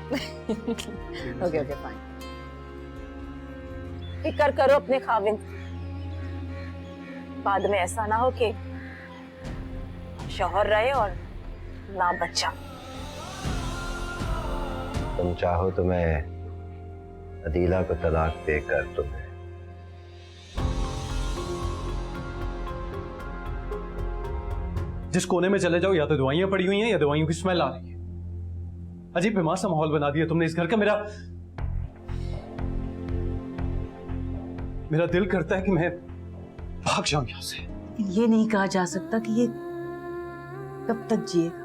Okay okay fine. फिक्र करो अपने खाविंद, बाद में ऐसा ना हो कि शौहर रहे और ना बच्चा। तुम चाहो तो मैं अदीला को तलाक देकर तुम्हें जिस कोने में चले जाओ या तो दवाइयां पड़ी हुई हैं या दवाइयों की स्मेल आ रही है। अजीब बेमार सा माहौल बना दिया तुमने इस घर का। मेरा दिल करता है कि मैं भाग जाऊं यहां से। ये नहीं कहा जा सकता कि ये कब तक जिएगा।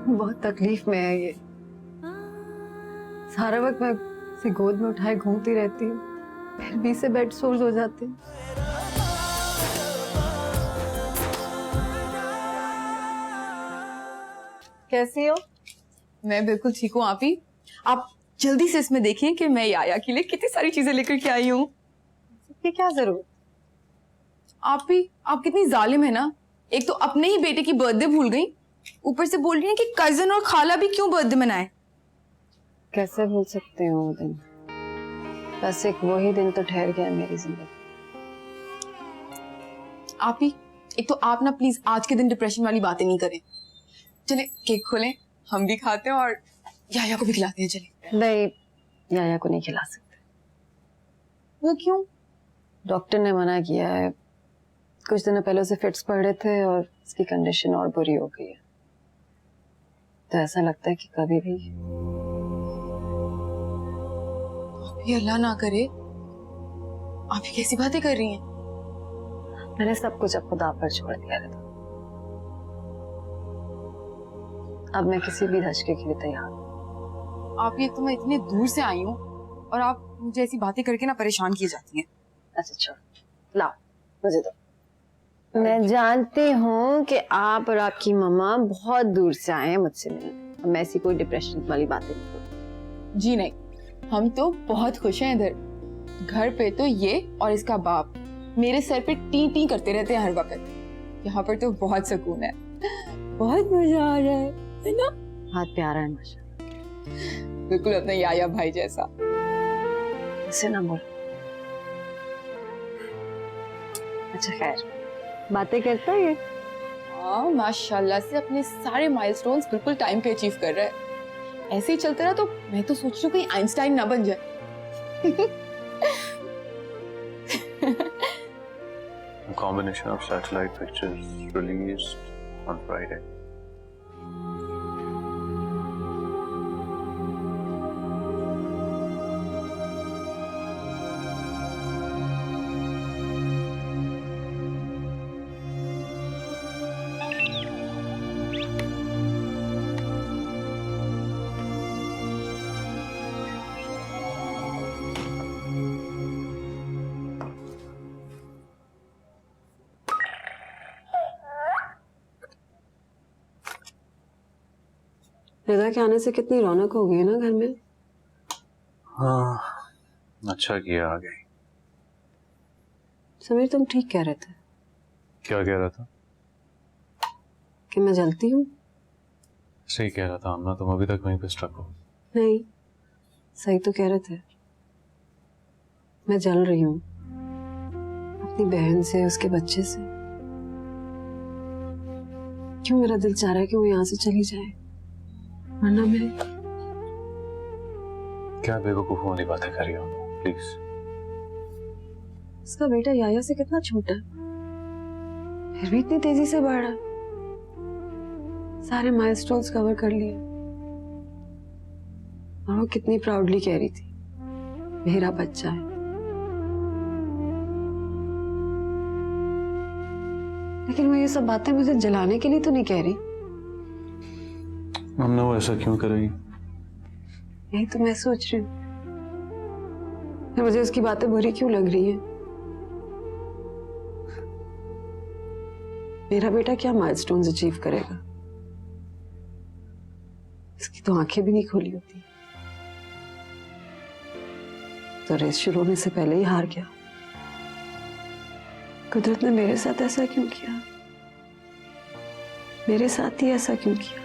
बहुत तकलीफ में है ये। सारा वक्त मैं इसे गोद में उठाए घूमती रहती हूँ, फिर भी इसे बेड सोर्स हो जाते हैं। कैसी हो? मैं बिल्कुल ठीक हूँ। आप जल्दी से इसमें देखिए कि मैं याया के लिए कितनी सारी चीजें लेकर के आई हूँ। ये क्या जरूरत? आप कितनी जालिम है ना। एक तो अपने ही बेटे की बर्थडे भूल गई, ऊपर से बोल रही हैं कि कजन और खाला भी क्यों बर्थडे मनाए। कैसे भूल सकते हो वो दिन? बस एक वही दिन तो ठहर गया मेरी जिंदगी। एक तो आप ना प्लीज आज के दिन डिप्रेशन वाली बातें नहीं करें। चले केक खोलें, हम भी खाते हैं और याया को भी खिलाते हैं। चले। नहीं, याया को नहीं खिला सकते। वो क्यों? डॉक्टर ने मना किया है। कुछ दिनों पहले उसे फिट्स पड़ रहे थे और उसकी कंडीशन और बुरी हो गई है। तो ऐसा लगता है कि कभी भी अल्लाह ना करे। आप ये कैसी बातें कर रही हैं? मैंने सब कुछ अब खुदा पर छोड़ दिया था। अब मैं किसी भी धचके के लिए तैयार हूँ। ये तो मैं इतने दूर से आई हूँ और आप मुझे ऐसी बातें करके ना परेशान किए जाती हैं। अच्छा छोड़, लाओ मुझे दो। मैं जानती हूँ कि आप और आपकी मम्मा बहुत दूर से आए हैं मुझसे मिलने। मैं ऐसी कोई डिप्रेशन वाली बातें नहीं बोलती। जी नहीं, हम तो बहुत खुश हैं इधर। घर पे तो ये और इसका बाप मेरे सर पे टी टी करते रहते हैं हर वक्त। यहाँ पर तो बहुत सुकून है, बहुत मजा आ रहा है ना? बहुत प्यारा है माशाल्लाह। बिल्कुल अपना याया भाई जैसा। इसे ना बोल। अच्छा खैर, बातें करता है ये? हाँ माशाल्लाह से अपने सारे माइलस्टोन्स बिल्कुल टाइम पे अचीव कर रहा है। ऐसे ही चलते रहा तो मैं तो सोच रही हूँ कहीं आइंस्टाइन ना बन जाए। A combination of satellite pictures released on Friday. रिदा के आने से कितनी रौनक हो गई है ना घर में। हाँ, अच्छा किया आ गई। समीर तुम ठीक कह रहे थे। क्या कह रहा था? कि मैं जलती हूँ। सही कह रहा था अन्ना, तुम अभी तक वहीं पे स्टक हो। नहीं, सही तो कह रहे थे। मैं जल रही हूँ अपनी बहन से, उसके बच्चे से। क्यों मेरा दिल चाह रहा है कि वो यहाँ से चली जाए, वरना मैं। क्या बेवकूफ वाली बातें कर रही हो प्लीज। उसका बेटा याया से कितना छोटा है, फिर भी इतनी तेजी से बढ़ रहा है। सारे माइलस्टोन्स कवर कर लिए और वो कितनी प्राउडली कह रही थी मेरा बच्चा है। लेकिन वो ये सब बातें मुझे जलाने के लिए तो नहीं कह रही। अन्ना वो ऐसा क्यों करेगी? यही तो मैं सोच रही हूँ, मुझे उसकी बातें बुरी क्यों लग रही है। मेरा बेटा क्या माइलस्टोन्स अचीव करेगा, इसकी तो आंखें भी नहीं खोली होती। तो रेस शुरू होने से पहले ही हार गया। कुदरत ने मेरे साथ ऐसा क्यों किया, मेरे साथ ही ऐसा क्यों किया।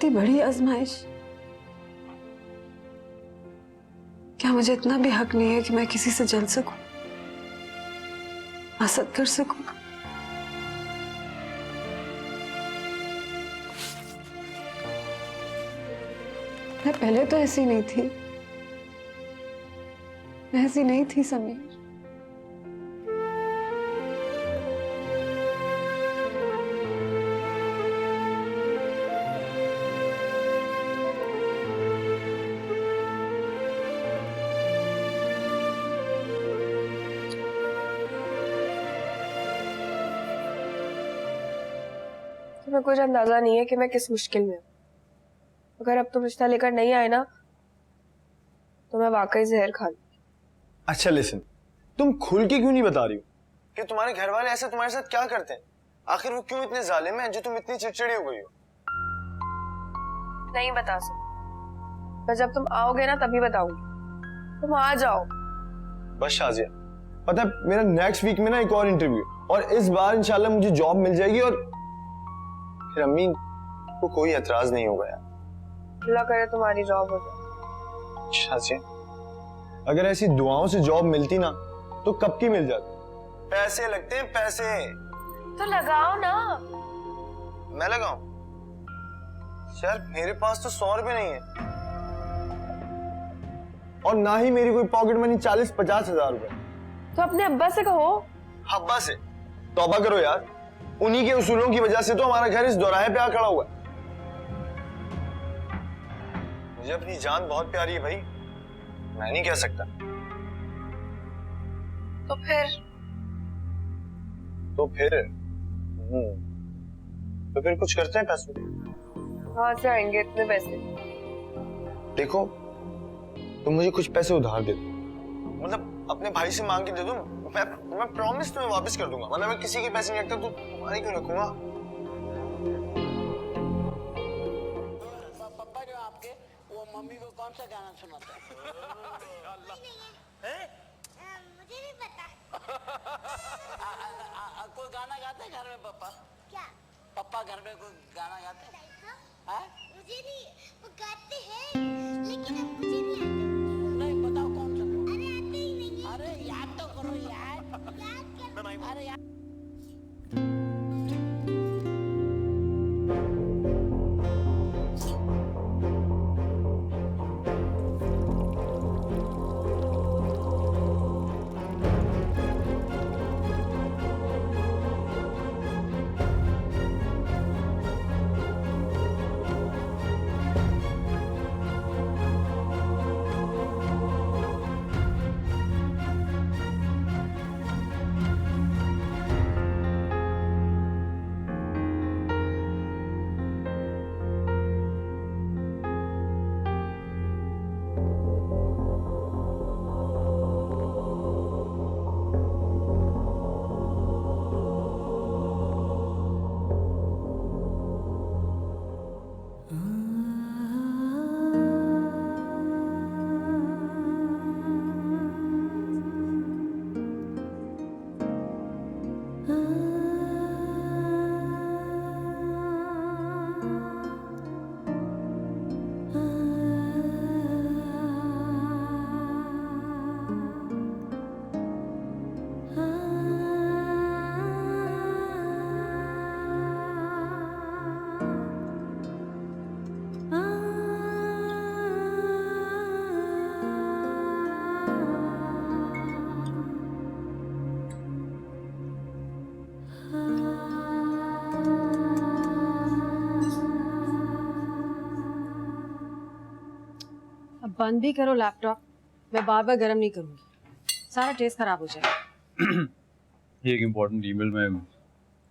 इतनी बड़ी आजमाइश, क्या मुझे इतना भी हक नहीं है कि मैं किसी से जल सकूं, हसद कर सकूं? मैं पहले तो ऐसी नहीं थी, मैं ऐसी नहीं थी समीर। तुम्हें कुछ अंदाजा नहीं है कि मैं किस मुश्किल में हूँ। अगर अब तुम रिश्ता लेकर नहीं आए ना तो मैं वाकई जहर खा लूं। अच्छा लिसन, तुम खुल के क्यों नहीं बता रही हो कि तुम्हारे घर वाले ऐसे तुम्हारे साथ क्या करते हैं? आखिर वो क्यों इतने जालिम हैं जो तुम इतनी चिड़चिड़ी हो गई हो? नहीं बता सकती, पर जब तुम आओगे ना तभी बताऊंगी। तुम आ जाओ। बस शाजिया, पता है मेरा नेक्स्ट वीक में ना एक और इंटरव्यू, और इस बार इंशाल्लाह मुझे जॉब मिल जाएगी और फिर अम्मी को कोई एतराज नहीं होगा यार। अल्लाह करे तुम्हारी जॉब हो जाए। शाजिया, अगर ऐसी दुआओं से जॉब मिलती ना तो कब की मिल जाती। पैसे लगते हैं पैसे। तो लगाओ ना। मैं लगाऊं? यार मेरे पास तो 100 रुपए नहीं है, और ना ही मेरी कोई पॉकेट मनी 40-50 हजार रुपए। तो अपने अब्बा से कहो। अब्बा से? तौबा करो यार, उन्हीं के उसूलों की वजह से तो हमारा घर इस दोराहे पे आ खड़ा हुआ है। मुझे अपनी जान बहुत प्यारी है भाई, मैं नहीं कह सकता। तो फिर कुछ करते हैं पैसों। कहाँ से आएंगे इतने पैसे? देखो, तुम मुझे कुछ पैसे उधार दे दो, मतलब अपने भाई से मांग के दे दो। मैं प्रॉमिस तुम्हें वापस कर दूंगा, मतलब मैं किसी के पैसे नहीं रखता तो तुम्हारे क्यों रखूंगा? पापा जो आपके, वो मम्मी को कौन सा गाना सुनाता है? मुझे नहीं पता। कोई गाना गाते हैं घर में पापा? क्या? पापा घर में कोई गाना गाते हैं? हाँ? मुझे नहीं, वो गाते हैं लेकिन अब मुझे नहीं आता। नहीं बताओ कौन सा? अरे आते ही नहीं। अरे याद तो करो यार। याद कर। अरे यार। अब बंद भी करो लैपटॉप, मैं बार बार गर्म नहीं करूंगी, सारा टेस्ट खराब हो जाएगा। ये एक इम्पोर्टेंट ईमेल में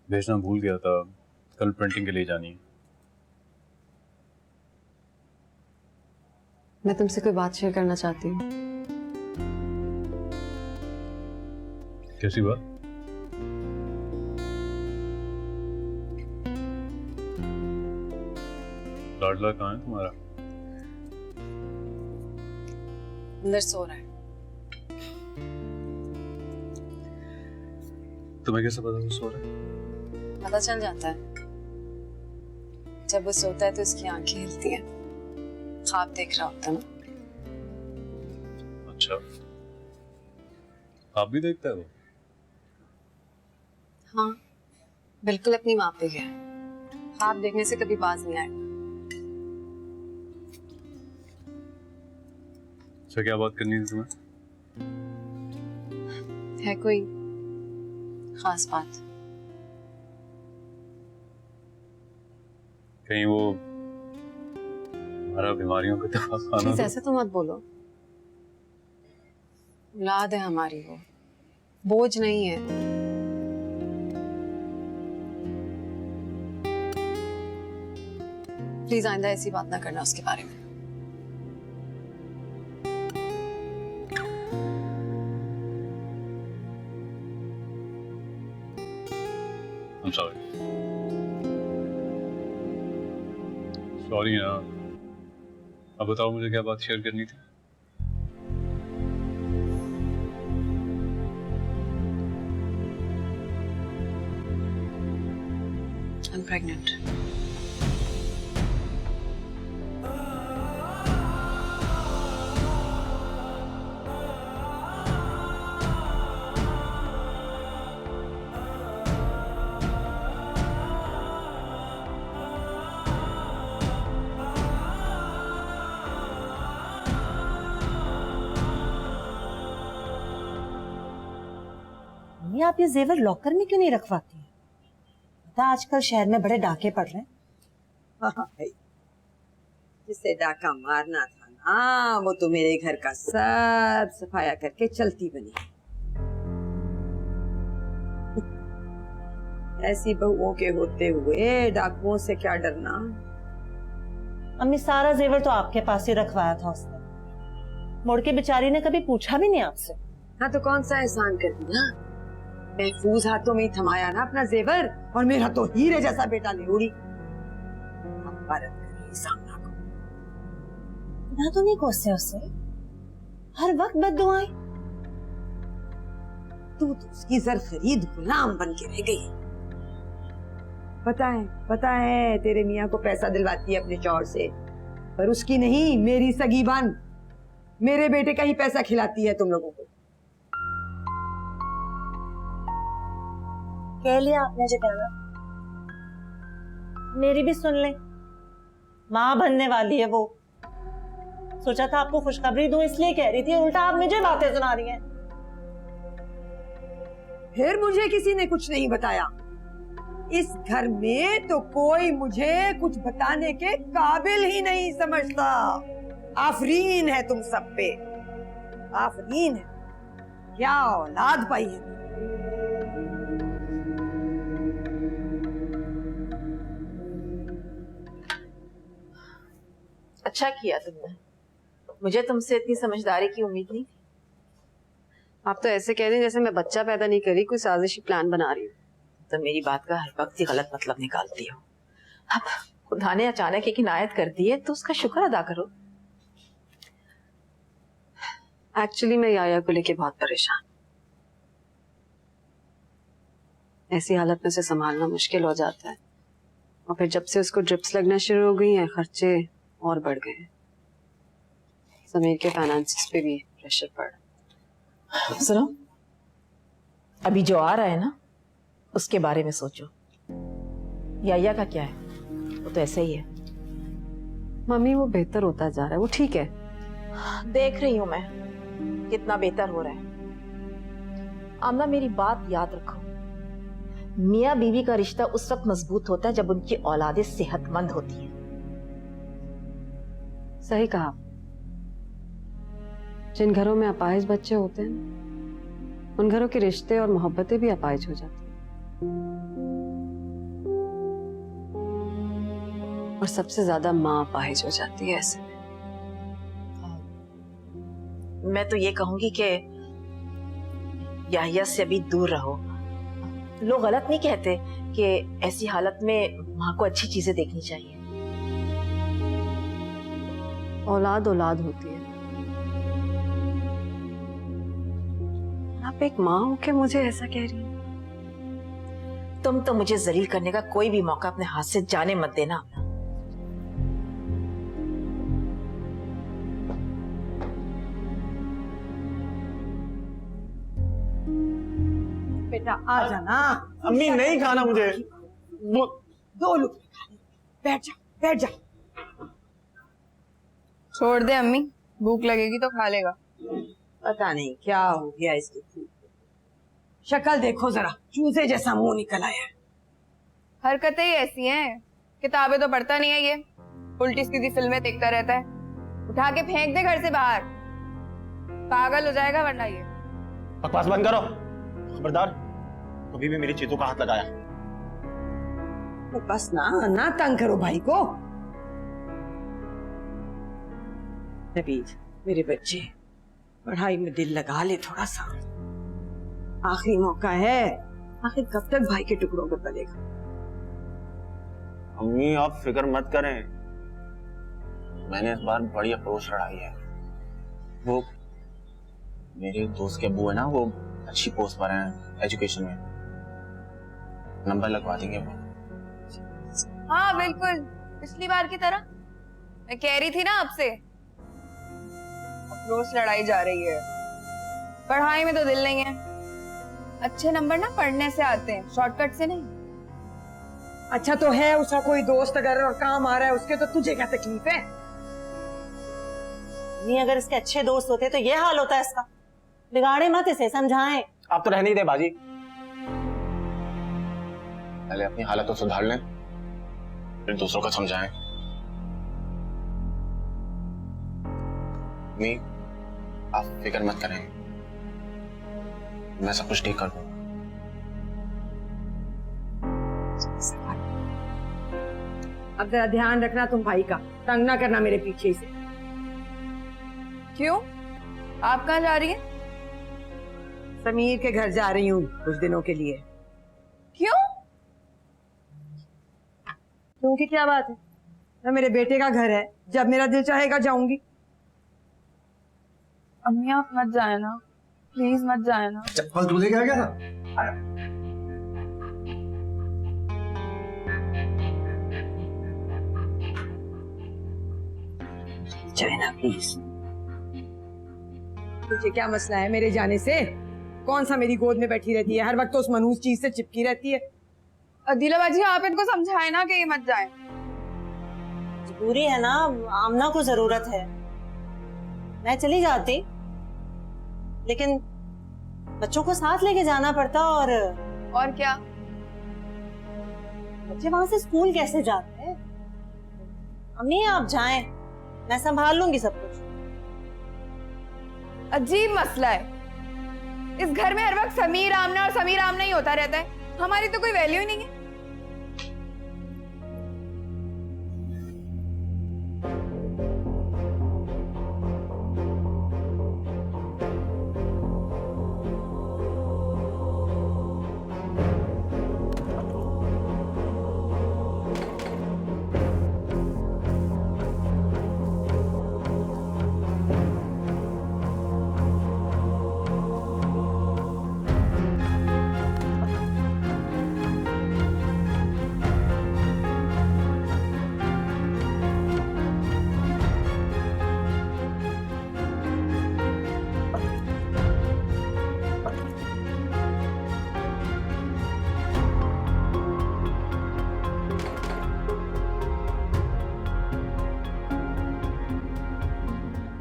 भेजना भूल गया था, कल प्रिंटिंग के लिए जानी है। मैं तुमसे कोई बात शेयर करना चाहती हूँ। कैसी बात? लाडला कहाँ है तुम्हारा? अंदर सो रहा है। तुम्हें कैसे पता वो सो रहा है? पता चल जाता है। जब वो सोता है तो उसकी आंखें हिलती हैं, ख्वाब देख रहा होता ना। अच्छा, आप भी देखता है वो? हाँ, बिल्कुल अपनी माँ पे गया। ख्वाब देखने से कभी बाज नहीं आएगा। अच्छा, क्या बात करनी थी तुम्हें? है कोई खास बात? कहीं वो हमारा बीमारियों का दवाखाना प्लीज तो? ऐसे तो मत बोलो। औलाद है हमारी, वो बोझ नहीं है। प्लीज आइंदा ऐसी बात ना करना उसके बारे में। I'm sorry. सॉरी ना। अब बताओ मुझे क्या बात शेयर करनी थी? I'm pregnant. ये आप ये जेवर लॉकर में क्यों नहीं रखवाती हैं? पता आजकल शहर में बड़े डाके पड़ रहे हैं। हाँ भाई, जिसे डाका मारना था ना वो तो मेरे घर का सब सफाया करके चलती बनी। ऐसी बहुओं के होते हुए डाकुओं से क्या डरना। अम्मी सारा जेवर तो आपके पास ही रखवाया था उसने, मुड़ के बेचारी ने कभी पूछा भी नहीं आपसे। हाँ तो कौन सा एहसान कर दिया? महफूज हाथों में ही थमाया ना अपना जेवर, और मेरा तो हीरे जैसा बेटा ले उड़ी। अब भारत करिए सामना को। ना तो नहीं कोसते उससे, हर वक्त बद्दुआएं। तू तो उसकी जरखरीद गुलाम बन के रह गई। पता है तेरे मियाँ को पैसा दिलवाती है अपने चौर से, पर उसकी नहीं, मेरी सगी बन मेरे बेटे का ही पैसा खिलाती है तुम लोगों को। कह लिया आपने जो कहना, मेरी भी सुन ले। माँ बनने वाली है वो। सोचा था आपको खुशखबरी दूं इसलिए कह रही थी, उल्टा आप मुझे बातें सुना रही हैं। फिर मुझे किसी ने कुछ नहीं बताया। इस घर में तो कोई मुझे कुछ बताने के काबिल ही नहीं समझता। आफरीन है तुम सब पे, आफरीन है। क्या औलाद पाई है। अच्छा किया तुमने, मुझे तुमसे इतनी समझदारी की उम्मीद नहीं थी। आप तो ऐसे कह रहे हैं जैसे मैं बच्चा पैदा नहीं करी, कोई साजिशी प्लान बना रही हूँ। तो मेरी बात का हर वक्त ही गलत मतलब निकालती हो। अब खुदा ने अचानक एक इनायत कर दी है तो उसका शुक्र अदा करो। एक्चुअली मैं याया को लेके बहुत परेशान। ऐसी हालत में उसे संभालना मुश्किल हो जाता है, और फिर जब से उसको ड्रिप्स लगना शुरू हो गई हैं, खर्चे और बढ़ गए हैं। समीर के फाइनेंसेस पे भी प्रेशर पड़। सुनो, अभी जो आ रहा है ना उसके बारे में सोचो। याया का क्या है, वो तो ऐसा ही है। मम्मी वो बेहतर होता जा रहा है, वो ठीक है। देख रही हूं मैं कितना बेहतर हो रहा है। आमना मेरी बात याद रखो, मियाँ बीवी का रिश्ता उस वक्त मजबूत होता है जब उनकी औलादें सेहतमंद होती हैं। सही कहा। जिन घरों में अपाहिज बच्चे होते हैं उन घरों के रिश्ते और मोहब्बतें भी अपाहिज हो जाती हैं। और सबसे ज्यादा माँ अपाहिज हो जाती है ऐसे में। मैं तो ये कहूंगी कि याहिया से अभी दूर रहो। लोग गलत नहीं कहते कि ऐसी हालत में माँ को अच्छी चीजें देखनी चाहिए। औलाद औलाद होती है। आप एक माँ हो के मुझे ऐसा कह रही हैं? तुम तो मुझे जलील करने का कोई भी मौका अपने हाथ से जाने मत देना। आ जाना। अम्मी नहीं खाना मुझे। वो 2 लुकमे खाने। बैठ जा, बैठ जा। छोड़ दे अम्मी, भूख लगेगी तो खा लेगा। पता नहीं क्या हो गया इसकी खून को। शक्ल देखो जरा, चूजे जैसा मुंह निकल आया है। हरकतें ही ऐसी हैं। किताबें तो पढ़ता नहीं है ये, उल्टी सीधी फिल्में देखता रहता है। उठा के फेंक दे घर से बाहर, पागल हो जाएगा वरना ये। बकवास बंद करो, खबरदार कभी भी मेरी चीजों का हाथ लगाया। तो बस ना तंग करो भाई को। नबील, मेरे बच्चे, पढ़ाई में दिल लगा ले थोड़ा सा। आखिरी मौका है, आखिर कब तक भाई के टुकड़ों पर पलेगा। अम्मी आप फिक्र मत करें, मैंने इस बार बड़ी अप्रोच लड़ाई है। वो मेरे दोस्त के अब्बू है ना, वो अच्छी पोस्ट पर हैं एजुकेशन में, नंबर लगवा देंगे वो। हाँ बिल्कुल, पिछली बार की तरह। मैं कह रही थी ना आपसे, अप्रोच लड़ाई जा रही है। पढ़ाई में तो दिल नहीं है। अच्छे नंबर ना पढ़ने से आते हैं, शॉर्टकट से नहीं। अच्छा तो है उसका कोई दोस्त अगर और काम आ रहा है उसके, तो तुझे क्या तकलीफ है? नहीं, अगर इसके अच्छे दोस्त होते तो ये हाल होता है इसका। बिगाड़े मत इसे, समझाएं। आप तो रहने ही दे बाजी, पहले अपनी हालत तो सुधार लें, फिर दूसरों को समझाएं। मी, आप फिक्र मत करें, मैं सब कुछ ठीक कर दूंगा। अब जरा ध्यान रखना तुम भाई का, तंग ना करना मेरे पीछे से। क्यों, आप कहाँ जा रही हैं? समीर के घर जा रही हूँ कुछ दिनों के लिए। क्यों? क्योंकि क्या बात है, ना मेरे बेटे का घर है, जब मेरा दिल चाहेगा जाऊंगी। अम्मी आप मत जाए ना, प्लीज मत जाए ना। चप्पल तू लेके आ गया था? जाए ना प्लीज। तुझे क्या मसला है मेरे जाने से? कौन सा मेरी गोद में बैठी रहती है, हर वक्त तो उस मनहूस चीज से चिपकी रहती है। अदीला बाजी आप इनको समझाए ना कि ये मत जाए। मजबूरी है ना, आमना को जरूरत है। मैं चली जाती, लेकिन बच्चों को साथ लेके जाना पड़ता। और क्या, बच्चे वहां से स्कूल कैसे जाते हैं? अम्मी आप जाएं, मैं संभाल लूंगी सब कुछ। अजीब मसला है, इस घर में हर वक्त समीर आमना और समीर आमना ही होता रहता है। हमारी तो कोई वैल्यू ही नहीं है।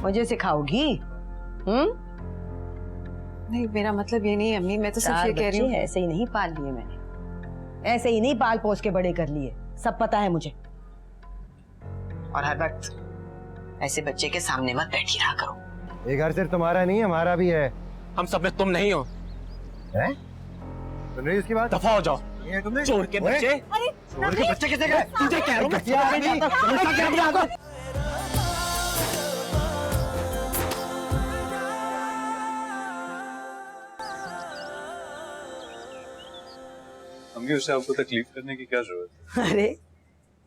मुझे सिखाओगी? नहीं, मेरा मतलब ये नहीं है अम्मी, मैं तो सिर्फ ये कह रही हूँ। ऐसे ही नहीं पाल लिए मैंने, ऐसे ही नहीं पाल पोस के बड़े कर लिए, सब पता है मुझे। और हर वक्त ऐसे बच्चे के सामने मत बैठी रहा करो। ये घर सिर्फ तुम्हारा नहीं हमारा भी है। हम सब में तुम नहीं हो। हैं? सुन रही उसकी बात? दफा हो जाओ। ये तुमने चोर के बच्चे, चोर के बच्चे किसे गए? तुझे कह रहा हूँ। अम्मी उसे आपको तकलीफ करने की क्या जरूरत है? अरे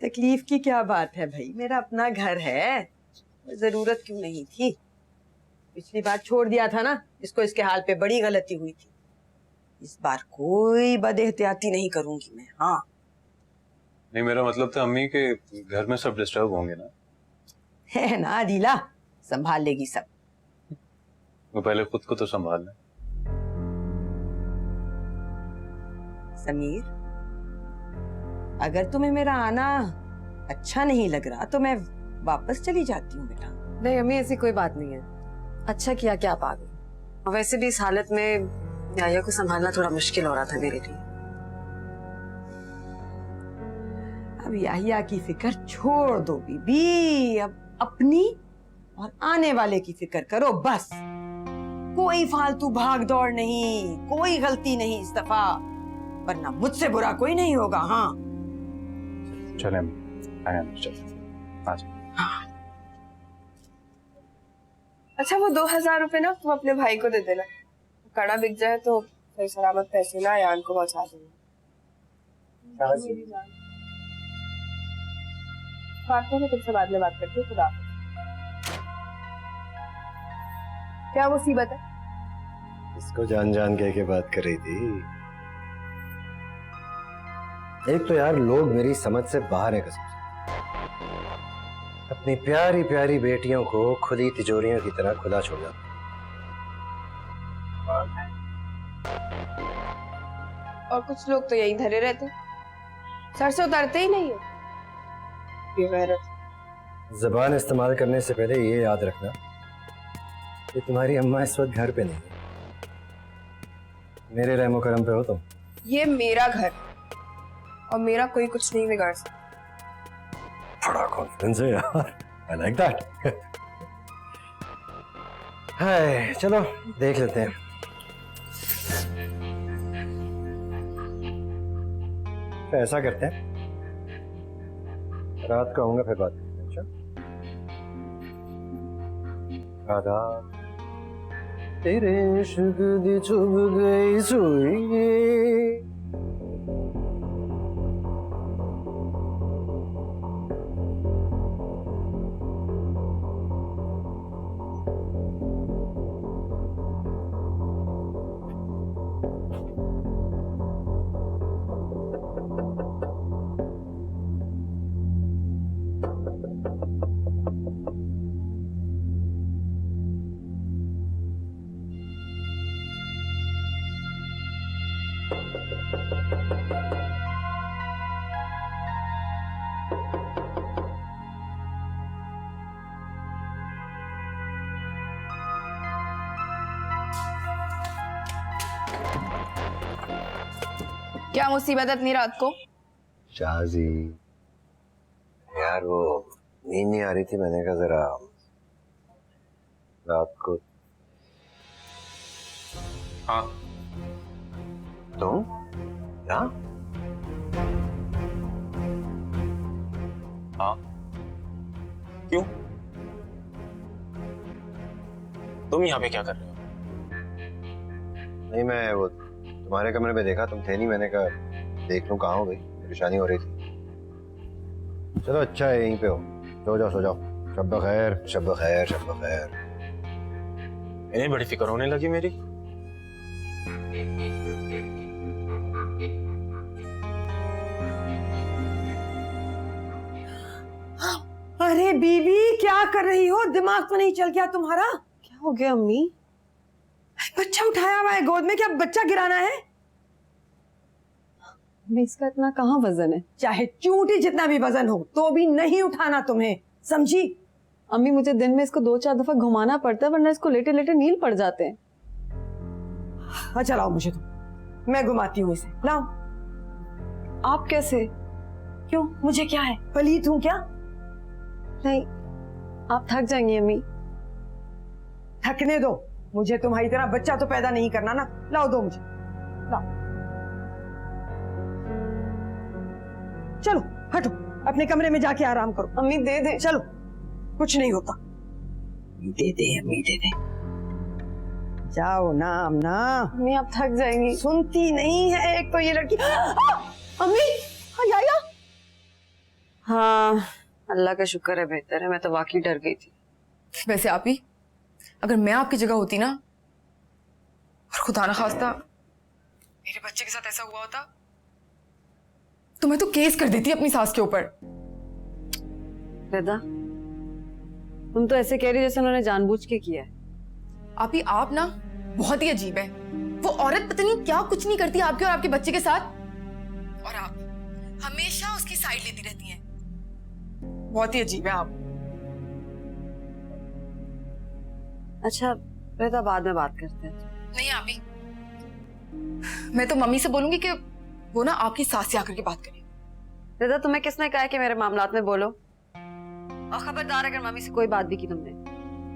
तकलीफ की क्या बात है भाई, मेरा अपना घर है, जरूरत क्यों नहीं थी? पिछली बार छोड़ दिया था ना इसको, इसके हाल पे बड़ी गलती हुई थी। इस बार कोई बदएहतियाती नहीं करूंगी मैं। हाँ नहीं, मेरा मतलब था अम्मी के घर में सब डिस्टर्ब होंगे ना। है ना अदीला, संभाल लेगी सब। वो पहले खुद को तो संभाल ले। समीर, अगर तुम्हें मेरा आना अच्छा नहीं लग रहा तो मैं वापस चली जाती हूँ बेटा। नहीं अम्मी, ऐसी कोई बात नहीं है। अच्छा किया कि आप आ गए। और वैसे भी इस हालत में याया को संभालना थोड़ा मुश्किल हो रहा था मेरे लिए। अब याहिया की फिक्र छोड़ दो बीबी, अब अपनी और आने वाले की फिक्र करो बस। कोई फालतू भाग दौड़ नहीं, कोई गलती नहीं इस दफा, वरना मुझसे बुरा कोई नहीं होगा। हाँ चले आज। अच्छा वो 2000 रुपए ना तुम अपने भाई को दे देना, कड़ा बिक जाए तो सही सलामत पैसे ना यान को पहुंचा देना। बात तो मैं तुमसे बाद में बात करती हूँ। खुदा हाफिज। क्या मुसीबत है? इसको जान जान के बात कर रही थी। एक तो यार लोग मेरी समझ से बाहर है कसम से। अपनी प्यारी प्यारी बेटियों को खुली तिजोरियों की तरह खुला छोड़ जाते। और कुछ लोग तो यहीं धरे रहते, सर से उतरते ही नहीं है। बेगैरत। जबान इस्तेमाल करने से पहले ये याद रखना कि तुम्हारी अम्मा इस वक्त घर पे नहीं है। मेरे रहमो करम पे हो तुम। ये मेरा घर और मेरा कोई कुछ नहीं बिगाड़ सकता। बड़ा कॉन्फिडेंस है यार, आई लाइक दैट। हाय चलो देख लेते हैं। तो ऐसा करते हैं, रात को आऊंगा फिर बात करते हैं। अच्छा राधा तेरे इश्क दी चुभ गई सुई। क्या मुसीबत है इतनी रात को? शाजी यार वो नींद नहीं आ रही थी, मैंने कहा जरा रात को। हाँ तुम क्या? हाँ क्यों? तुम यहाँ पे क्या कर रहे हो? नहीं मैं वो तुम्हारे कमरे में देखा, तुम थे नहीं, मैंने कहा देख लूं कहाँ हो गई, परेशानी हो रही थी। चलो अच्छा है यहीं पे हो, सो जाओ सो जाओ। शब्बा खैर शब्बा खैर शब्बा खैर। इन्हें बड़ी फिक्र होने लगी मेरी। अरे बीबी क्या कर रही हो? दिमाग तो नहीं चल गया तुम्हारा? क्या हो गया अम्मी? बच्चा उठाया हुआ है गोद में, क्या बच्चा गिराना है? अम्मी इसका इतना कहाँ वजन है? चाहे चूंटी जितना भी वजन हो तो भी नहीं उठाना तुम्हें, समझी? अम्मी मुझे दिन में इसको 2-4 दफा घुमाना पड़ता है, वरना इसको लेटे लेटे नील पड़ जाते हैं। हाँ चलाओ मुझे, तो मैं घुमाती हूँ इसे। लाओ। आप कैसे? क्यों, मुझे क्या है, पलीत हूँ क्या? नहीं, आप थक जाएंगी अम्मी। थकने दो, मुझे तुम्हारी तरह बच्चा तो पैदा नहीं करना ना। लाओ दो मुझे, लाओ। चलो हटो, अपने कमरे में जाके आराम करो। अम्मी दे दे। चलो, कुछ नहीं होता। दे दे अम्मी दे दे। जाओ ना अम्ना। अम्मी आप थक जाएंगी। सुनती नहीं है एक तो ये लड़की। अम्मी याया। हाँ अल्लाह का शुक्र है, बेहतर है। मैं तो वाकई डर गई थी। वैसे आप ही, अगर मैं आपकी जगह होती ना और खुदा ना खास्ता मेरे बच्चे के साथ ऐसा हुआ होता तो मैं तो केस कर देती अपनी सास के ऊपर। रिदा, तुम तो ऐसे कह रही जैसे उन्होंने जानबूझ के किया है। आप ही, आप ना बहुत ही अजीब है। वो औरत पता नहीं क्या कुछ नहीं करती आपके और आपके बच्चे के साथ। और आप हमेशा उसकी साइड लेती रहती हैं। बहुत ही अजीब है आप। अच्छा रिदा, बाद में बात करते हैं। नहीं आप ही, मैं तो मम्मी से बोलूंगी कि वो ना आपकी सास से आकर के बात करें। रिदा, तुम्हें किसने कहा है कि मेरे मामलात में बोलो? और खबरदार अगर मम्मी से कोई बात भी की तुमने,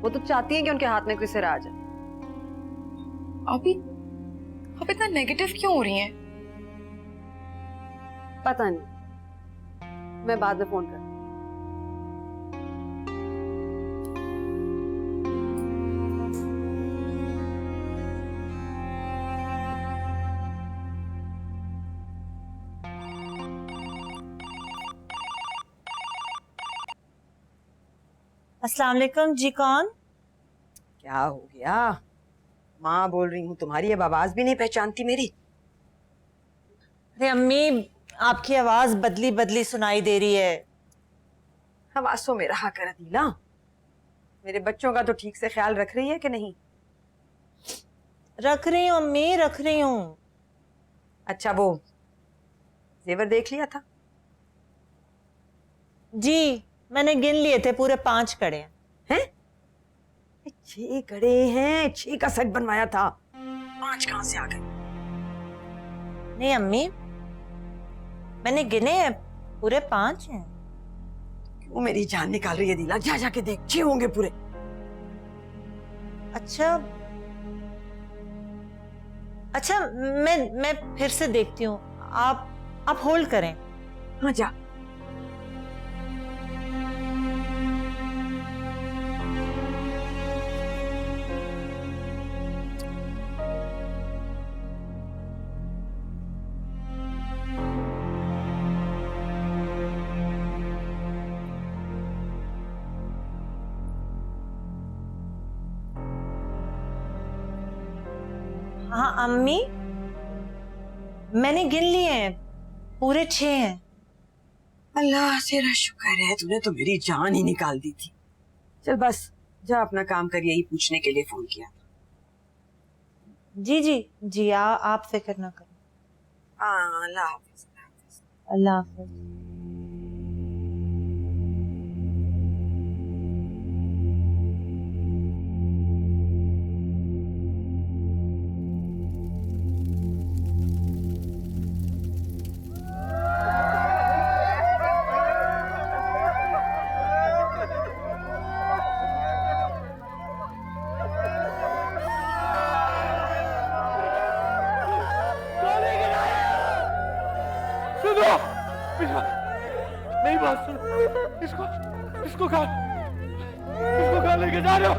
वो तो चाहती है कि उनके हाथ में कोई सिर आ जाए। आप इतना नेगेटिव क्यों हो रही हैं? पता नहीं, मैं बाद में फोन कर। अस्सलाम वालेकुम जी, कौन? क्या हो गया? माँ बोल रही हूँ, तुम्हारी अब आवाज भी नहीं पहचानती मेरी? अरे अम्मी, आपकी आवाज बदली बदली सुनाई दे रही है। हवासों में रहा कर अदीला। मेरे बच्चों का तो ठीक से ख्याल रख रही है कि नहीं? रख रही हूँ अम्मी, रख रही हूँ। अच्छा, वो जेवर देख लिया था? जी, मैंने गिन लिए थे, पूरे 5 कड़े हैं। 6 कड़े हैं? 6 का सेट बनवाया था, 5 कहां से आ गए? नहीं अम्मी, मैंने गिने हैं, पूरे 5 हैं। क्यों मेरी जान निकाल रही है दिला? जा जाके देख, 6 होंगे पूरे। अच्छा अच्छा, मैं फिर से देखती हूँ, आप होल्ड करें। हाँ जा। हाँ अम्मी, मैंने गिन लिए हैं, पूरे 6 हैं। अल्लाह तेरा शुक्र है, तूने तो मेरी जान ही निकाल दी थी। चल बस जा, अपना काम कर, यही पूछने के लिए फोन किया था। जी जी जी, आप फिक्र ना करें। अल्लाह हाफिज। अल्लाह हाफिज। नहीं बात सुन, इसको कहाँ लेके जा रहे हो?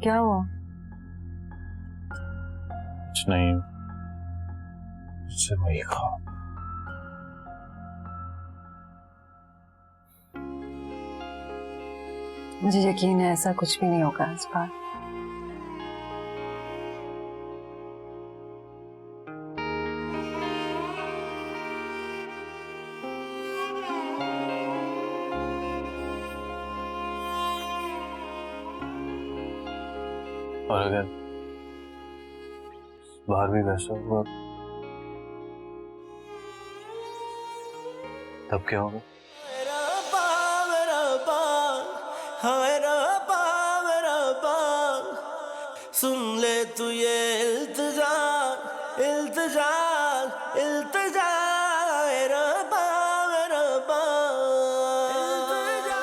क्या हुआ? कुछ नहीं, मुझसे वही ख्वाब। मुझे यकीन है ऐसा कुछ भी नहीं होगा इस बार। और अगर बाहर भी वैसा हुआ तब क्या होगा? सुन ले तू ये इल्तिजा इल्तिजा इल्तिजा, रब्बा रब्बा इल्तिजा।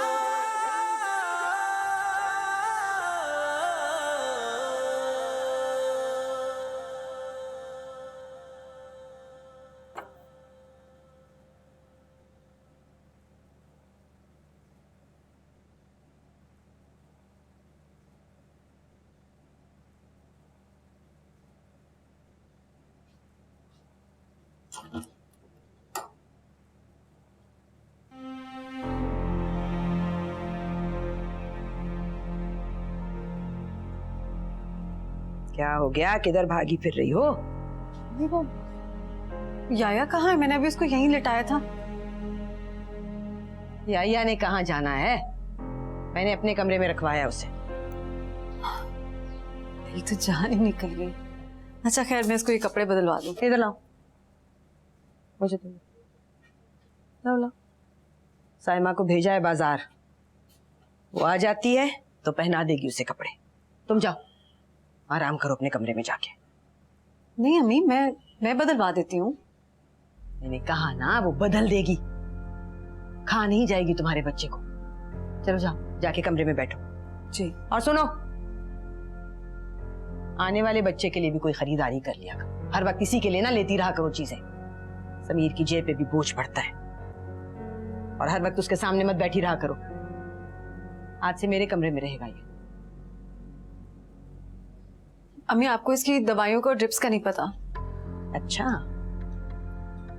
क्या हो गया, किधर भागी फिर रही हो? वो याया कहाँ है? मैंने अभी उसको यहीं लिटाया था। याया ने कहाँ जाना है? मैंने अपने कमरे में रखवाया उसे। ये तो जान ही निकल गई। अच्छा खैर, मैं इसको ये कपड़े बदलवा दूं। इधर लाओ, मुझे तो लाओ लाओ। साइमा को भेजा है बाजार, वो आ जाती है तो पहना देगी उसे कपड़े। तुम जाओ, आराम करो अपने कमरे में जाके। नहीं अम्मी, मैं बदलवा देती हूँ। मैंने कहा ना, वो बदल देगी, खा नहीं जाएगी तुम्हारे बच्चे को। चलो जाओ, जाके कमरे में बैठो। जी। और सुनो, आने वाले बच्चे के लिए भी कोई खरीदारी कर लिया करो। हर वक्त इसी के लिए ना लेती रहा करो चीजें। समीर की जेब पे भी बोझ पड़ता है, और हर वक्त उसके सामने मत बैठी रहा करो। आज से मेरे कमरे में रहेगा ये। अम्मी, आपको इसकी दवाइयों को ड्रिप्स का नहीं पता? अच्छा,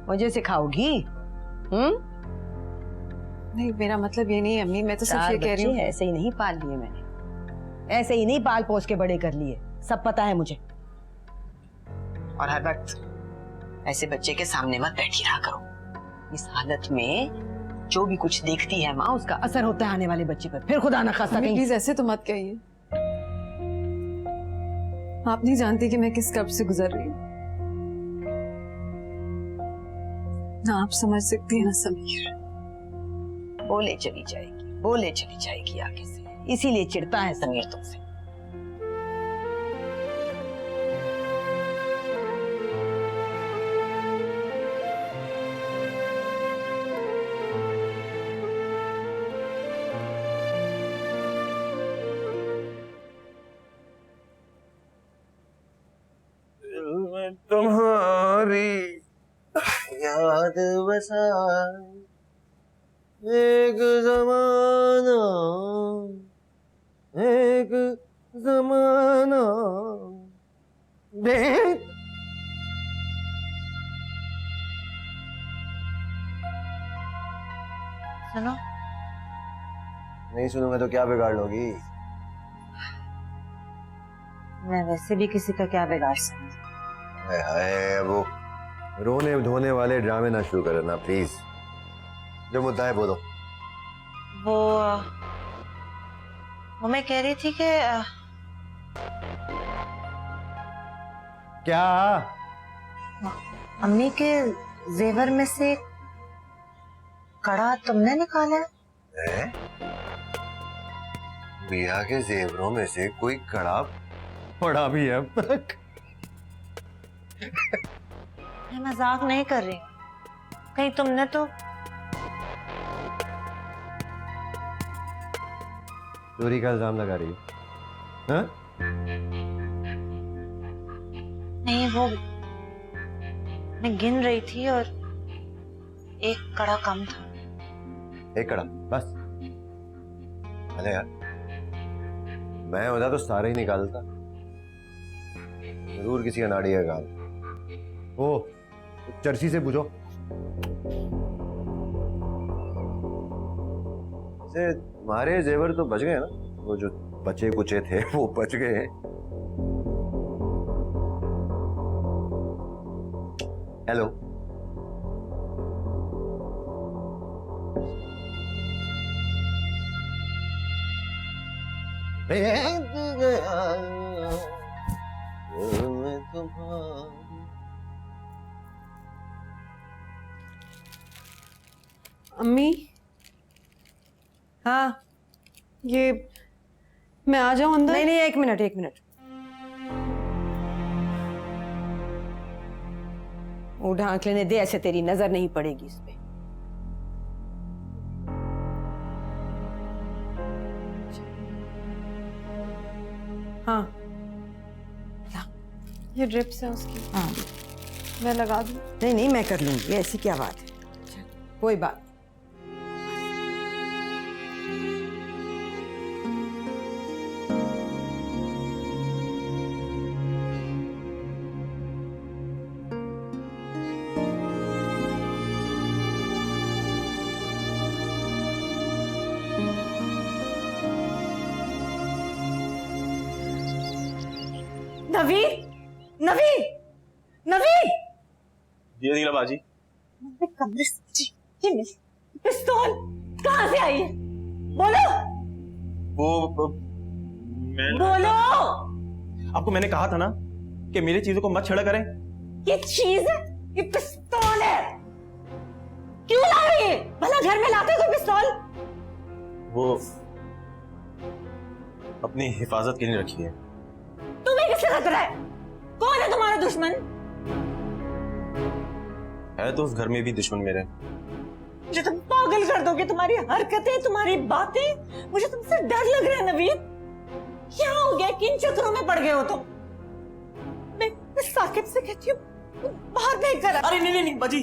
मुझे सिखाओगी? नहीं, मेरा मतलब ये नहीं है अम्मी, मैं तो सिर्फ ये कह रही हूँ। ऐसे ही नहीं पाल लिए मैंने, ऐसे ही नहीं पाल पोस के बड़े कर लिए, सब पता है मुझे। और हर वक्त ऐसे बच्चे के सामने मत बैठी रहा करो। इस हालत में जो भी कुछ देखती है माँ, उसका असर होता है आने वाले बच्चे पर। फिर खुदा न खास्ता कहीं। प्लीज ऐसे तो मत कहिए। आप नहीं जानती कि मैं किस कर्ब से गुजर रही हूँ। ना आप समझ सकती है ना समीर। बोले चली जाएगी, बोले चली जाएगी आगे से, इसीलिए चिढ़ता है समीर तुमसे। तुम्हारी याद बसा एक जमाना सुनो, नहीं सुनूंगा तो क्या बिगाड़ लोगी? मैं वैसे भी किसी का क्या बिगाड़ सकती। हाय हाय, वो रोने धोने वाले ड्रामे ना शुरू करना प्लीज। जो मुद्दा है बोलो। वो मैं कह रही थी कि क्या? अम्मी के जेवर में से कड़ा तुमने निकाला है? बिया के जेवरों में से कोई कड़ा पड़ा भी है? मैं मजाक नहीं कर रही। कहीं तुमने तो चोरी का इल्जाम लगा रही है? हाँ? नहीं, वो मैं गिन रही थी और एक कड़ा कम था। एक कड़ा बस? अरे यार, मैं होता तो सारे ही निकालता। जरूर किसी अनाड़ी है गाल। ओ, चर्सी से पूछो। तुम्हारे जेवर तो बच गए ना? वो जो बचे कुचे थे वो बच गए हैं। हेलो, अम्मी, हाँ, ये मैं आ जाऊं अंदर? नहीं नहीं, एक मिनट एक मिनट। वो ढांक लेने दे, ऐसे तेरी नजर नहीं पड़ेगी इस पे। हाँ, ये ड्रिप्स है उसकी। हाँ, मैं लगा दूं? नहीं नहीं, मैं कर लूंगी, ऐसी क्या बात है, कोई बात। नवीन नवीन नवीन धीरे धीरे बाजी। कमरे से ये पिस्तौल कहाँ से आई है? बोलो वो मैं बोलो। आपको मैंने कहा था ना कि मेरी चीजों को मत छेड़ा करें। ये चीज है, ये पिस्तौल है। क्यों ला रही है? भला घर में लाते कोई पिस्तौल? वो अपनी हिफाजत के लिए रखी है। तुम्हें किससे खतरा है? कौन है तुम्हारा दुश्मन? है तो उस घर में भी दुश्मन मेरे। मुझे तुम पागल कर दोगे, तुम्हारी हरकतें, तुम्हारी बातें, मुझे तुमसे डर लग रहा है नवीन। क्या हो गया? किन चक्करों में पड़ गए हो तुम? मैं साकिब से कहती हूँ बाहर नहीं कर। अरे नहीं नहीं नहीं बाजी,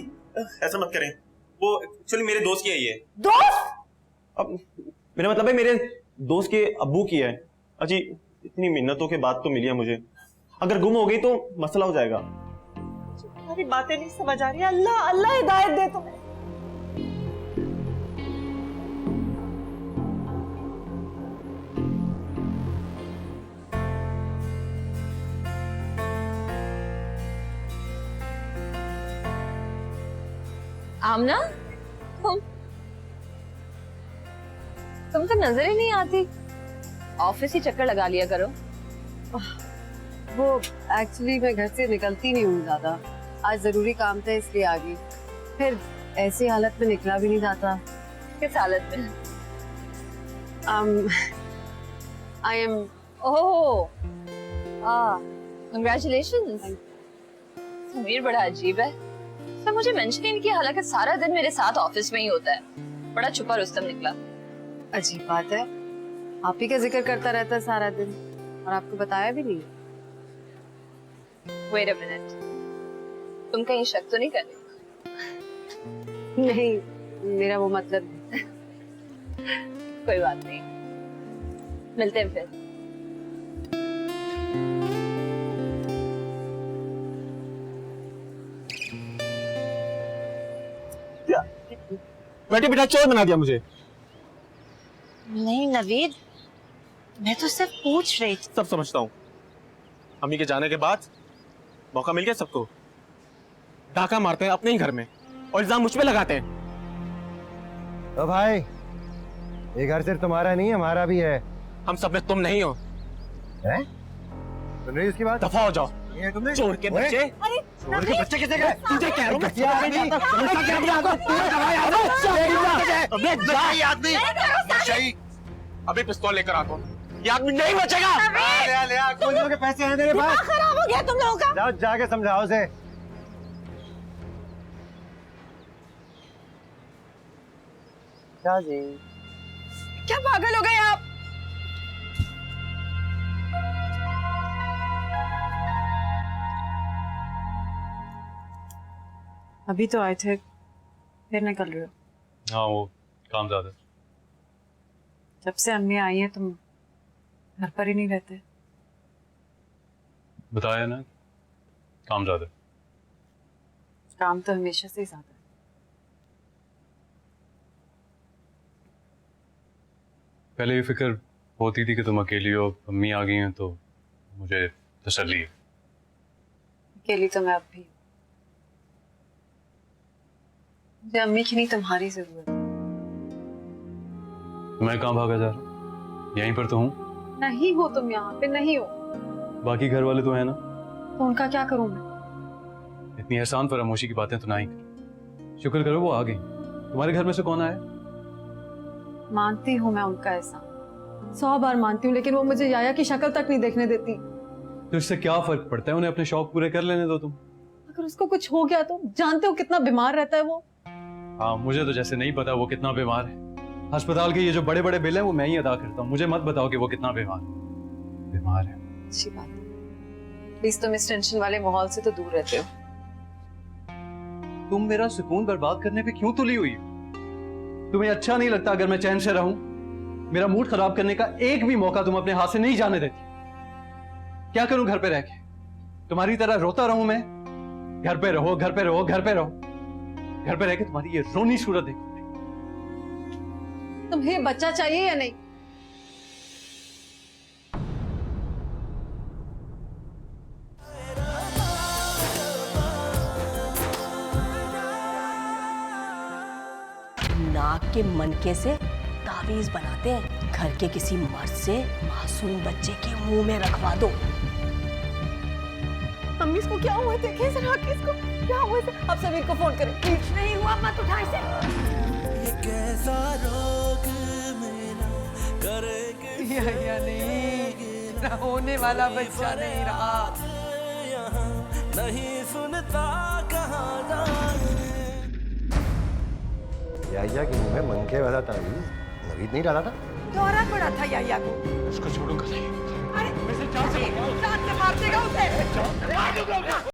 ऐसा मत करें। वो एक्चुअली मेरे दोस्त की है ये। दोस्त? अब मेरा मतलब है मेरे दोस्त के अब्बू की है। अजी इतनी मिन्नतों के बाद तो मिली है मुझे, अगर गुम हो गई तो मसला हो जाएगा। तुम्हारी बातें नहीं समझ आ रही। अल्लाह अल्लाह हिदायत दे तुम्हें। आमना, तुम तो नजर ही नहीं आती। ऑफिस ही चक्कर लगा लिया करो। वो एक्चुअली मैं घर से निकलती नहीं हूँ ज्यादा। आज जरूरी काम था इसलिए आ गई। फिर ऐसी हालत में निकला भी नहीं जाता। किस हालत में? I am oh, congratulations. Sameer बड़ा अजीब है। सर मुझे मेंशन ही नहीं किया, हालांकि सारा दिन मेरे साथ ऑफिस में ही होता है। बड़ा छुपा रुस्तम निकला। अजीब बात है, आप ही का जिक्र करता रहता है सारा दिन और आपको बताया भी नहीं। वेट अ मिनट, तुम कहीं शक तो नहीं कर रही? नहीं, मेरा वो मतलब कोई बात नहीं, मिलते हैं फिर। बेटे बेटा चोर बना दिया मुझे। नहीं नवीद, मैं तो सिर्फ पूछ रही थी। सब समझता हूँ। अम्मी के जाने के बाद मौका मिल गया सबको। डाका मारते हैं अपने ही घर में और इल्जाम मुझ पे लगाते हैं। तो भाई ये घर सिर्फ तुम्हारा नहीं हमारा भी है। हम सब में तुम नहीं हो। हैं? सुन रही उसकी बात? दफा हो जाओ। ये तुमने चोर के बच्चे। चोर के बच्चे किसे गए? तुझे कह रहा हूँ अभी पिस्तौल लेकर आता हूँ। ये आदमी नहीं बचेगा। ले आ, गोलियों के पैसे हैं तेरे पास। खराब हो गया तुम लोगों का। जाओ जाके समझाओ उसे। क्या पागल हो गए आप? अभी तो आए थे, फिर निकल रहे हो? हाँ वो काम ज्यादा। जब से अम्मी आई है तुम घर पर ही नहीं रहते। बताया ना, काम ज्यादा। काम तो हमेशा से ही ज्यादा है। पहले ये फिक्र होती थी कि तुम अकेली हो, अम्मी आ गई हैं तो मुझे तसल्ली है। अकेली तो मैं अब भी हूँ। मुझे अम्मी की नहीं तुम्हारी जरूरत है। मैं कहाँ भागा जा रहा हूँ? यहीं पर तो हूँ। नहीं हो तुम यहाँ पे, नहीं हो। बाकी घर वाले तो है ना। तो उनका क्या करूँ मैं? इतनी एहसान फरामोशी की बातें तो ना ही करो। शुक्र करो वो आ गई। तुम्हारे घर में से कौन आया? मानती हूँ मैं उनका एहसान, 100 बार मानती हूँ, लेकिन वो मुझे याया की शक्ल तक नहीं देखने देती। तो इससे क्या फर्क पड़ता है? उन्हें अपने शौक पूरे कर लेने दो तुम। अगर उसको कुछ हो गया तो जानते हो कितना बीमार रहता है वो। हाँ मुझे तो जैसे नहीं पता वो कितना बीमार है। अस्पताल के ये जो बड़े बड़े बिल हैं वो मैं ही अदा करता हूँ। मुझे मत बताओ कि वो कितना बीमार है। अच्छी बात है, प्लीज तुम इस टेंशन वाले माहौल से तो दूर रहते हो। तुम मेरा सुकून बर्बाद करने पे क्यों तुली हुई हो? तुम्हें अच्छा नहीं लगता अगर मैं चैन से रहूं? मेरा मूड खराब करने का एक भी मौका तुम अपने हाथ से नहीं जाने देती। क्या करूं घर पे रह के? तुम्हारी तरह रोता रहूं मैं? घर पे रहो, घर पे रहो, घर पे रहो। घर पे रह के तुम्हारी ये रोनी सूरत देखो। तुम्हें बच्चा चाहिए या नहीं? के मनके से तावीज बनाते हैं। घर के किसी मर्द से मासूम बच्चे के मुंह में रखवा दो। मम्मी इसको क्या हुआ, देखे जरा कि इसको क्या हुआ इसे। अब समीर को फोन करें। कुछ नहीं हुआ, मत उठा इसे। ये कैसा रोग मेरा करेंगे या नहीं, ना होने वाला बच्चा नहीं रहा। यहाँ नहीं सुनता कहाँ जाए। याया के मुंह में मनके वाला तावीज नवीद नहीं डाला था? दौरा पड़ा था याया को। उसको छोड़ो कल। अरे जान से मार देगा उसे।